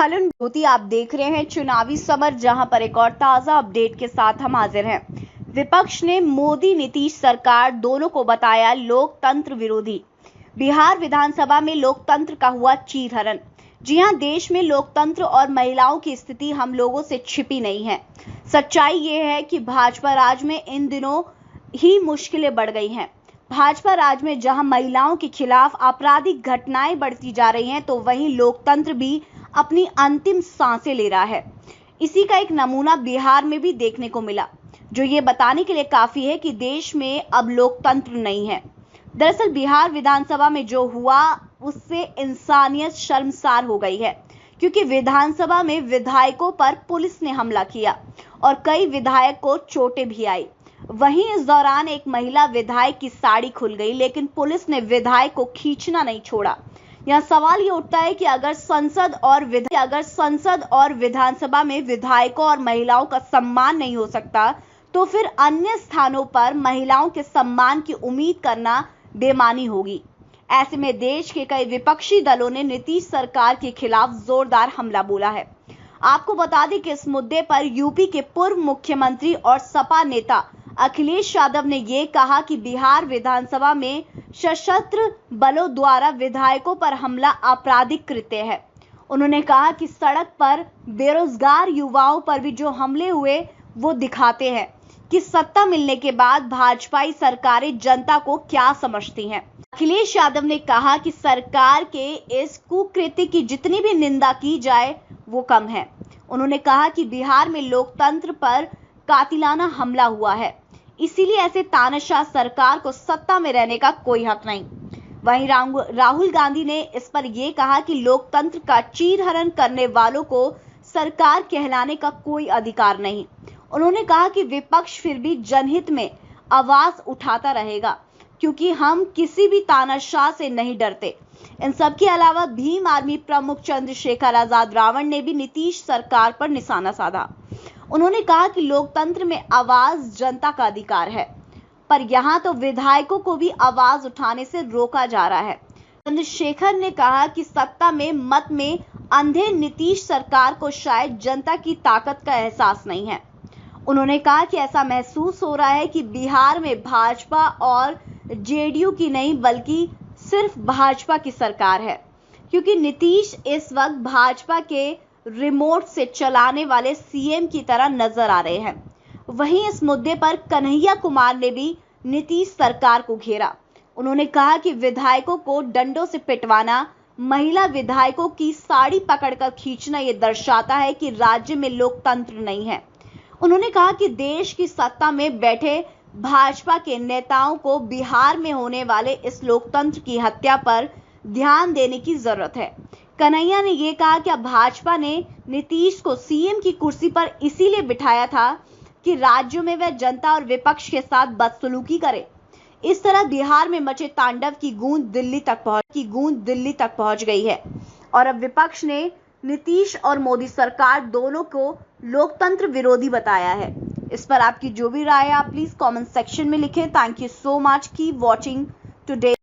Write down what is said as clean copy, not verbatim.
Hello ज्योति, आप देख रहे हैं चुनावी समर, जहां पर एक और ताजा अपडेट के साथ हम हाजिर हैं। विपक्ष ने मोदी नीतीश सरकार दोनों को बताया लोकतंत्र विरोधी। बिहार विधानसभा में लोकतंत्र का हुआ चीरहरण। जी हां, देश में लोकतंत्र और महिलाओं की स्थिति हम लोगों से छिपी नहीं है। सच्चाई ये है कि भाजपा राज में इन दिनों ही मुश्किलें बढ़ गई हैं। भाजपा राज में जहां महिलाओं के खिलाफ आपराधिक घटनाएं बढ़ती जा रही हैं, तो वहीं लोकतंत्र भी अपनी अंतिम सांसें ले रहा है। इसी का एक नमूना बिहार में भी देखने को मिला, जो ये बताने के लिए काफी है कि देश में अब लोकतंत्र नहीं है। दरअसल बिहार विधानसभा में जो हुआ उससे इंसानियत शर्मसार हो गई है, क्योंकि विधानसभा में विधायकों पर पुलिस ने हमला किया और कई विधायक को चोटें भी आई। वहीं इस दौरान एक महिला विधायक की साड़ी खुल गई, लेकिन पुलिस ने विधायक को खींचना नहीं छोड़ा। यहाँ सवाल ये उठता है कि अगर संसद और विधानसभा में विधायकों और महिलाओं का सम्मान नहीं हो सकता, तो फिर अन्य स्थानों पर महिलाओं के सम्मान की उम्मीद करना बेमानी होगी। ऐसे में देश के कई विपक्षी दलों ने नीतीश सरकार के खिलाफ जोरदार हमला बोला है। आपको बता दें कि इस मुद्दे पर यूपी के पूर्व मुख्यमंत्री और सपा नेता अखिलेश यादव ने ये कहा कि बिहार विधानसभा में सशस्त्र बलों द्वारा विधायकों पर हमला आपराधिक कृत्य है। उन्होंने कहा कि सड़क पर बेरोजगार युवाओं पर भी जो हमले हुए वो दिखाते हैं कि सत्ता मिलने के बाद भाजपाई सरकारें जनता को क्या समझती हैं। अखिलेश यादव ने कहा कि सरकार के इस कुकृत्य की जितनी भी निंदा की जाए वो कम है। उन्होंने कहा कि बिहार में लोकतंत्र पर कातिलाना हमला हुआ है, इसीलिए ऐसे तानाशाह सरकार को सत्ता में रहने का कोई हक नहीं। वहीं राहुल गांधी ने इस पर यह कहा कि लोकतंत्र का चीरहरण करने वालों को सरकार कहलाने का कोई अधिकार नहीं। उन्होंने कहा कि विपक्ष फिर भी जनहित में आवाज उठाता रहेगा, क्योंकि हम किसी भी तानाशाह से नहीं डरते। इन सब के अलावा भीम आर्मी प्रमुख चंद्रशेखर आजाद रावण ने भी नीतीश सरकार पर निशाना साधा। उन्होंने कहा कि लोकतंत्र में आवाज जनता का अधिकार है, पर यहाँ तो विधायकों को भी आवाज उठाने से रोका जा रहा है। चंद्रशेखर ने कहा कि सत्ता में मत में अंधे नीतीश सरकार को शायद जनता की ताकत का एहसास नहीं है। उन्होंने कहा कि ऐसा महसूस हो रहा है कि बिहार में भाजपा और जेडीयू की नहीं, बल्कि सिर्फ भाजपा की सरकार है, क्योंकि नीतीश इस वक्त भाजपा के रिमोट से चलाने वाले सीएम की तरह नजर आ रहे हैं। वहीं इस मुद्दे पर कन्हैया कुमार ने भी नीतीश सरकार को घेरा। उन्होंने कहा कि विधायकों को डंडों से पिटवाना, महिला विधायकों की साड़ी पकड़कर खींचना ये दर्शाता है कि राज्य में लोकतंत्र नहीं है। उन्होंने कहा कि देश की सत्ता में बैठे भाजपा के नेताओं को बिहार में होने वाले इस लोकतंत्र की हत्या पर ध्यान देने की जरूरत है। कन्हैया ने यह कहा कि अब भाजपा ने नीतीश को सीएम की कुर्सी पर इसीलिए बिठाया था कि राज्यों में वह जनता और विपक्ष के साथ बदसलूकी करे। इस तरह बिहार में मचे तांडव की गूंज दिल्ली तक पहुंच गई है और अब विपक्ष ने नीतीश और मोदी सरकार दोनों को लोकतंत्र विरोधी बताया है। इस पर आपकी जो भी राय है आप प्लीज कमेंट सेक्शन में लिखें। Thank you so much, keep watching today.